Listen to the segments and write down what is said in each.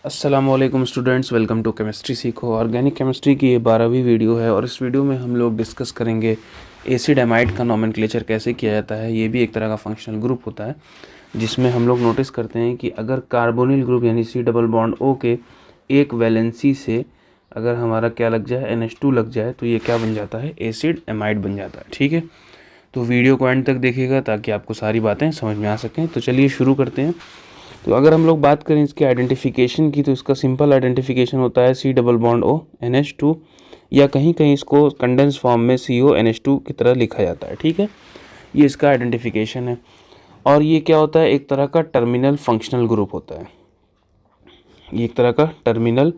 अस्सलामुअलैकुम students, welcome to chemistry सीखो। Organic chemistry की ये 12वीं वीडियो है और इस वीडियो में हम लोग डिस्कस करेंगे एसिड एमाइड का नोमेनक्लेचर कैसे किया जाता है। ये भी एक तरह का फंक्शनल ग्रुप होता है जिसमें हम लोग नोटिस करते हैं कि अगर कार्बोनिल ग्रुप यानी सी डबल बॉन्ड ओ के एक वैलेंसी से अगर हमारा क्या लग जाए NH2 लग जाए तो ये क्या बन जाता है, एसिड एमाइड बन जाता है। ठीक है, तो वीडियो को एंड तक देखिएगा ताकि आपको सारी बातें समझ में आ सकें। तो चलिए शुरू करते हैं। तो अगर हम लोग बात करें इसके आइडेंटिफिकेशन की तो इसका सिंपल आइडेंटिफिकेशन होता है C double bond O NH2, या कहीं कहीं इसको कंडेंस फॉर्म में CO NH2 की तरह लिखा जाता है। ठीक है, ये इसका आइडेंटिफिकेशन है। और ये क्या होता है, एक तरह का टर्मिनल फंक्शनल ग्रुप होता है। ये एक तरह का टर्मिनल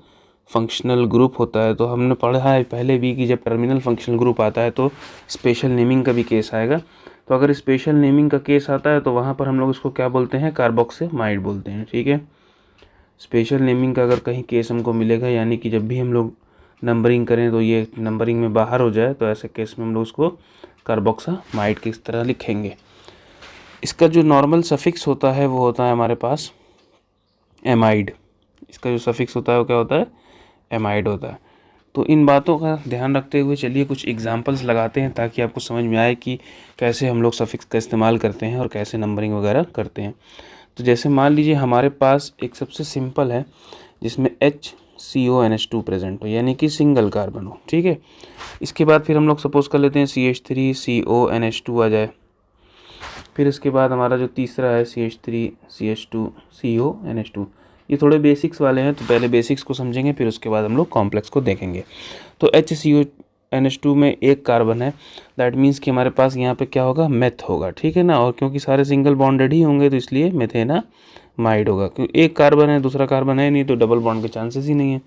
फंक्शनल ग्रुप होता है। तो हमने पढ़ा है पहले भी कि जब टर्मिनल फंक्शनल ग्रुप आता है तो स्पेशल नेमिंग का भी केस आएगा। तो अगर स्पेशल नेमिंग का केस आता है तो वहाँ पर हम लोग इसको क्या बोलते हैं, कार्बोक्सिमाइड बोलते हैं। ठीक है, स्पेशल नेमिंग का अगर कहीं केस हमको मिलेगा, यानी कि जब भी हम लोग नंबरिंग करें तो ये नंबरिंग में बाहर हो जाए, तो ऐसे केस में हम लोग उसको कार्बोक्सामाइड की तरह लिखेंगे। इसका जो नॉर्मल सफिक्स होता है वो होता है हमारे पास एमाइड। इसका जो सफिक्स होता है वो क्या होता है, एमाइड होता है। तो इन बातों का ध्यान रखते हुए चलिए कुछ एग्जांपल्स लगाते हैं ताकि आपको समझ में आए कि कैसे हम लोग सफिक्स का इस्तेमाल करते हैं और कैसे नंबरिंग वगैरह करते हैं। तो जैसे मान लीजिए हमारे पास एक सबसे सिंपल है जिसमें HCONH2 प्रेजेंट हो, यानी कि सिंगल कार्बन हो। ठीक है, इसके बाद फिर हम लोग सपोज कर लेते हैं CH3CONH2 आ जाए। फिर इसके बाद हमारा जो तीसरा है CH3CH2CONH2। ये थोड़े बेसिक्स वाले हैं, तो पहले बेसिक्स को समझेंगे फिर उसके बाद हम लोग कॉम्प्लेक्स को देखेंगे। तो HCONH2 में एक कार्बन है, दैट मीन्स कि हमारे पास यहाँ पे क्या होगा, मेथ होगा। ठीक है ना, और क्योंकि सारे सिंगल बॉन्डेड ही होंगे तो इसलिए मेथेनामाइड होगा। क्योंकि एक कार्बन है दूसरा कार्बन है नहीं, तो डबल बॉन्ड के चांसेस ही नहीं है।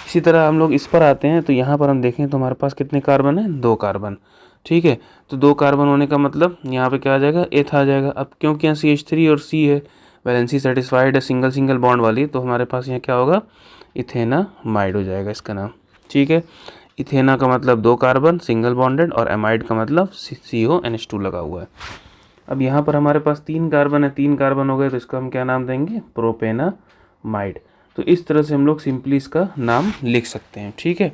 इसी तरह हम लोग इस पर आते हैं, तो यहाँ पर हम देखें तो हमारे पास कितने कार्बन है, 2 कार्बन। ठीक है, तो 2 कार्बन होने का मतलब यहाँ पे क्या आ जाएगा, एथ आ जाएगा। अब क्योंकि यहाँ CH3 और C है, वैलेंसी सेटिस्फाइड है सिंगल सिंगल बॉन्ड वाली, तो हमारे पास यहाँ क्या होगा, इथेनामाइड हो जाएगा इसका नाम। ठीक है, इथेना का मतलब 2 कार्बन सिंगल बॉन्डेड और एमाइड का मतलब CONH2 लगा हुआ है। अब यहाँ पर हमारे पास 3 कार्बन है, 3 कार्बन हो गए तो इसका हम क्या नाम देंगे, प्रोपेनामाइड। तो इस तरह से हम लोग सिंपली इसका नाम लिख सकते हैं। ठीक है,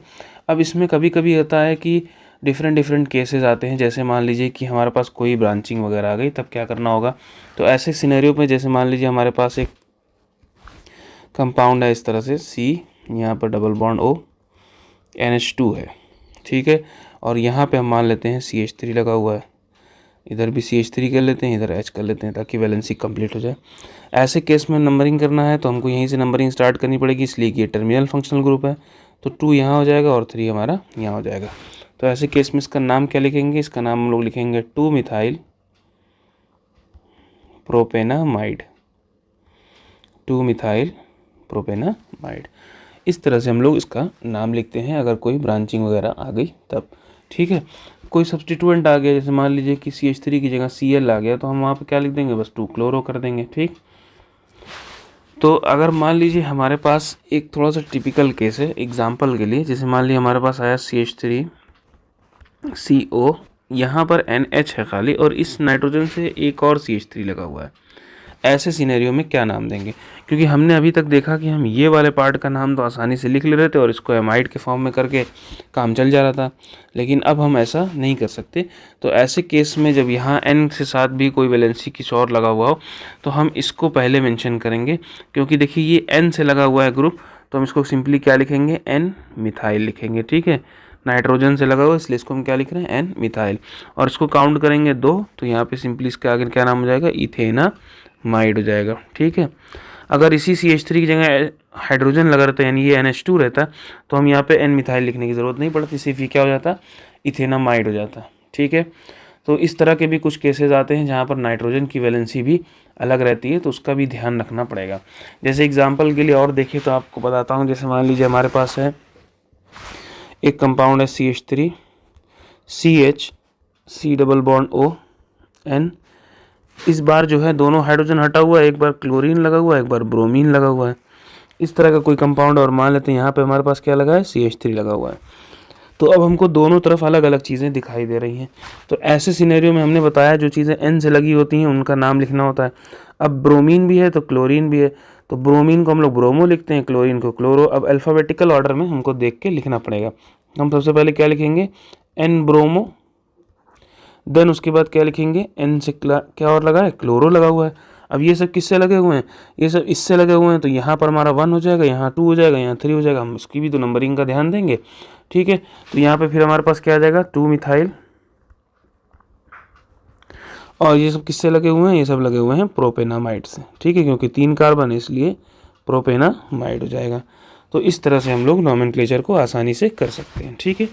अब इसमें कभी कभी होता है कि डिफरेंट केसेस आते हैं। जैसे मान लीजिए कि हमारे पास कोई ब्रांचिंग वगैरह आ गई, तब क्या करना होगा। तो ऐसे सिनेरियो में जैसे मान लीजिए हमारे पास एक कंपाउंड है इस तरह से C, यहाँ पर डबल बॉन्ड O NH2 है। ठीक है, और यहाँ पे हम मान लेते हैं CH3 लगा हुआ है, इधर भी CH3 कर लेते हैं, इधर H कर लेते हैं ताकि वैलेंसी कंप्लीट हो जाए। ऐसे केस में नंबरिंग करना है तो हमको यहीं से नंबरिंग स्टार्ट करनी पड़ेगी, इसलिए कि ये टर्मिनल फंक्शनल ग्रुप है। तो 2 यहाँ हो जाएगा और 3 हमारा यहाँ हो जाएगा। तो ऐसे केस में इसका नाम क्या लिखेंगे, इसका नाम हम लोग लिखेंगे 2 मिथाइल प्रोपेनामाइड। 2 मिथाइल प्रोपेनामाइड, इस तरह से हम लोग इसका नाम लिखते हैं अगर कोई ब्रांचिंग वगैरह आ गई तब। ठीक है, कोई सब्सटीट्यूएंट आ गया, जैसे मान लीजिए कि CH3 की जगह Cl आ गया, तो हम वहाँ पे क्या लिख देंगे, बस 2 क्लोरो कर देंगे। ठीक, तो अगर मान लीजिए हमारे पास एक थोड़ा सा टिपिकल केस है एग्जांपल के लिए, जैसे मान लीजिए हमारे पास आया CH3CO, यहाँ पर NH है खाली और इस नाइट्रोजन से एक और CH3 लगा हुआ है। ऐसे सिनेरियो में क्या नाम देंगे, क्योंकि हमने अभी तक देखा कि हम ये वाले पार्ट का नाम तो आसानी से लिख ले रहे थे और इसको एमाइड के फॉर्म में करके काम चल जा रहा था, लेकिन अब हम ऐसा नहीं कर सकते। तो ऐसे केस में जब यहाँ N से साथ भी कोई वैलेंसी किसी और लगा हुआ हो तो हम इसको पहले मेंशन करेंगे, क्योंकि देखिए ये N से लगा हुआ है ग्रुप, तो हम इसको सिंपली क्या लिखेंगे, N मिथाइल लिखेंगे। ठीक है, नाइट्रोजन से लगा हुआ इसलिए इसको हम क्या लिख रहे हैं, N मिथाइल, और इसको काउंट करेंगे 2, तो यहाँ पे सिंपली इसके आगे क्या नाम हो जाएगा, इथेनामाइड हो जाएगा। ठीक है, अगर इसी CH3 की जगह हाइड्रोजन लगा रहता यानी ये NH2 रहता तो हम यहाँ पे N मिथाइल लिखने की ज़रूरत नहीं पड़ती, सिर्फ ये क्या हो जाता, इथेनामाइड हो जाता। ठीक है, तो इस तरह के भी कुछ केसेस आते हैं जहाँ पर नाइट्रोजन की वैलेंसी भी अलग रहती है, तो उसका भी ध्यान रखना पड़ेगा। जैसे एग्जाम्पल के लिए और देखें तो आपको बताता हूँ, जैसे मान लीजिए हमारे पास है एक कंपाउंड है CH3CH C double bond ON। इस बार जो है दोनों हाइड्रोजन हटा हुआ है, एक बार क्लोरीन लगा हुआ है, एक बार ब्रोमीन लगा हुआ है। इस तरह का कोई कंपाउंड, और मान लेते हैं यहाँ पे हमारे पास क्या लगा है, CH3 लगा हुआ है। तो अब हमको दोनों तरफ अलग अलग चीज़ें दिखाई दे रही हैं। तो ऐसे सिनेरियो में हमने बताया जो चीज़ें N से लगी होती हैं उनका नाम लिखना होता है। अब ब्रोमीन भी है तो क्लोरीन भी है, तो ब्रोमीन को हम लोग ब्रोमो लिखते हैं, क्लोरीन को क्लोरो। अब अल्फ़ाबेटिकल ऑर्डर में हमको देख के लिखना पड़ेगा। हम सबसे पहले क्या लिखेंगे, एन ब्रोमो, देन उसके बाद क्या लिखेंगे, एन से क्या और लगा है, क्लोरो लगा हुआ है। अब ये सब किससे लगे हुए हैं, ये सब इससे लगे हुए हैं, तो यहाँ पर हमारा 1 हो जाएगा, यहाँ 2 हो जाएगा, यहाँ 3 हो जाएगा। हम इसकी भी तो नंबरिंग का ध्यान देंगे, ठीक है। तो यहाँ पे फिर हमारे पास क्या आ जाएगा, 2 मिथाइल, और ये सब किससे लगे हुए हैं, ये सब लगे हुए हैं प्रोपेनामाइड से, ठीक है, क्योंकि 3 कार्बन है इसलिए प्रोपेनामाइड हो जाएगा। तो इस तरह से हम लोग नॉमेनक्लेचर को आसानी से कर सकते हैं, ठीक है।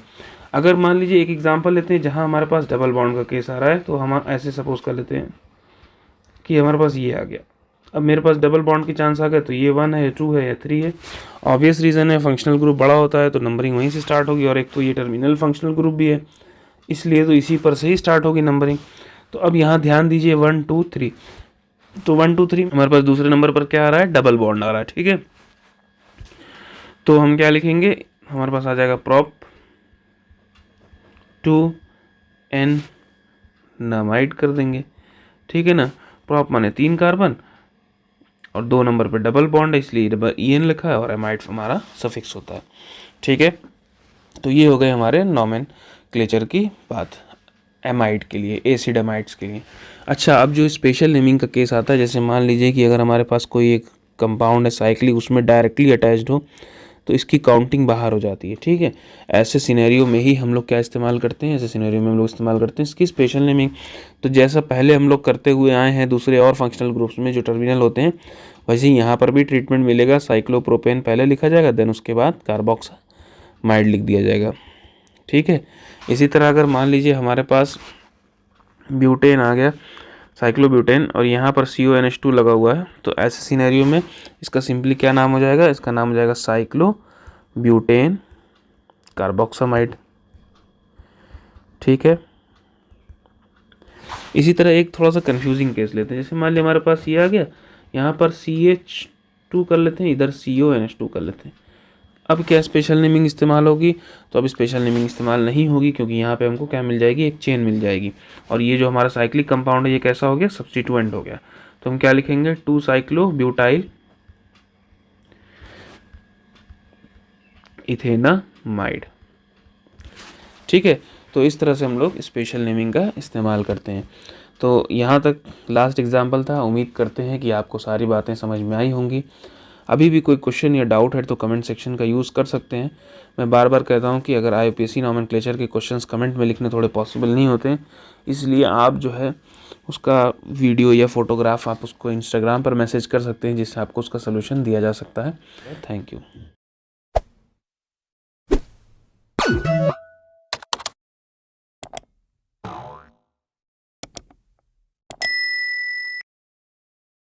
अगर मान लीजिए एक एग्जांपल लेते हैं जहां हमारे पास डबल बॉन्ड का केस आ रहा है, तो हम ऐसे सपोज कर लेते हैं कि हमारे पास ये आ गया। अब मेरे पास डबल बॉन्ड की चांस आ गए, तो ये 1 है, ये 2 है, या 3 है। ऑब्वियस रीज़न है, फंक्शनल ग्रुप बड़ा होता है तो नंबरिंग वहीं से स्टार्ट होगी, और एक तो ये टर्मिनल फंक्शनल ग्रुप भी है, इसलिए तो इसी पर से ही स्टार्ट होगी नंबरिंग। तो अब यहाँ ध्यान दीजिए 1 2 3, तो 1 2 3 हमारे पास दूसरे नंबर पर क्या आ रहा है, डबल बॉन्ड आ रहा है, ठीक है। तो हम क्या लिखेंगे, हमारे पास आ जाएगा प्रोप 2 एन नामाइड कर देंगे, ठीक है ना। प्रोप माने 3 कार्बन और 2 नंबर पे डबल बॉन्ड है, इसलिए डबल EN लिखा है, और एमाइड हमारा सफिक्स होता है, ठीक है। तो ये हो गए हमारे नॉमेनक्लेचर की बात एमाइड के लिए, एसिड एमाइड्स के लिए। अच्छा, अब जो स्पेशल नेमिंग का केस आता है, जैसे मान लीजिए कि अगर हमारे पास कोई एक कंपाउंड है साइक्लिक, उसमें डायरेक्टली अटैच्ड हो, तो इसकी काउंटिंग बाहर हो जाती है, ठीक है। ऐसे सिनेरियो में ही हम लोग क्या इस्तेमाल करते हैं, ऐसे सिनेरियो में हम लोग इस्तेमाल करते हैं इसकी स्पेशल नेमिंग। तो जैसा पहले हम लोग करते हुए आए हैं दूसरे और फंक्शनल ग्रुप्स में जो टर्मिनल होते हैं, वैसे ही यहाँ पर भी ट्रीटमेंट मिलेगा। साइक्लोप्रोपेन पहले लिखा जाएगा, देन उसके बाद कार्बोक्सामाइड लिख दिया जाएगा, ठीक है। इसी तरह अगर मान लीजिए हमारे पास ब्यूटेन आ गया, साइक्लोब्यूटेन, और यहाँ पर CONH2 लगा हुआ है, तो ऐसे सिनेरियो में इसका सिंपली क्या नाम हो जाएगा, इसका नाम हो जाएगा साइक्लोब्यूटेन कार्बोक्सामाइड, ठीक है। इसी तरह एक थोड़ा सा कंफ्यूजिंग केस लेते हैं, जैसे मान लिया हमारे पास ये आ गया, यहाँ पर CH2 कर लेते हैं, इधर CONH2 कर लेते हैं। अब क्या स्पेशल नेमिंग इस्तेमाल होगी, तो अब स्पेशल नेमिंग इस्तेमाल नहीं होगी, क्योंकि यहाँ पे हमको क्या मिल जाएगी, एक चेन मिल जाएगी, और ये जो हमारा साइक्लिक कंपाउंड है ये कैसा हो गया, सब्स्टिट्यूएंट हो गया। तो हम क्या लिखेंगे, 2 साइक्लोब्यूटाइल इथेनामाइड, ठीक है। तो इस तरह से हम लोग स्पेशल नेमिंग का इस्तेमाल करते हैं। तो यहाँ तक लास्ट एग्जाम्पल था। उम्मीद करते हैं कि आपको सारी बातें समझ में आई होंगी। अभी भी कोई क्वेश्चन या डाउट है तो कमेंट सेक्शन का यूज़ कर सकते हैं। मैं बार बार कहता हूँ कि अगर IUPAC नॉमेनक्लेचर के क्वेश्चंस कमेंट में लिखने थोड़े पॉसिबल नहीं होते हैं, इसलिए आप जो है उसका वीडियो या फोटोग्राफ आप उसको इंस्टाग्राम पर मैसेज कर सकते हैं, जिससे आपको उसका सलूशन दिया जा सकता है। Thank you.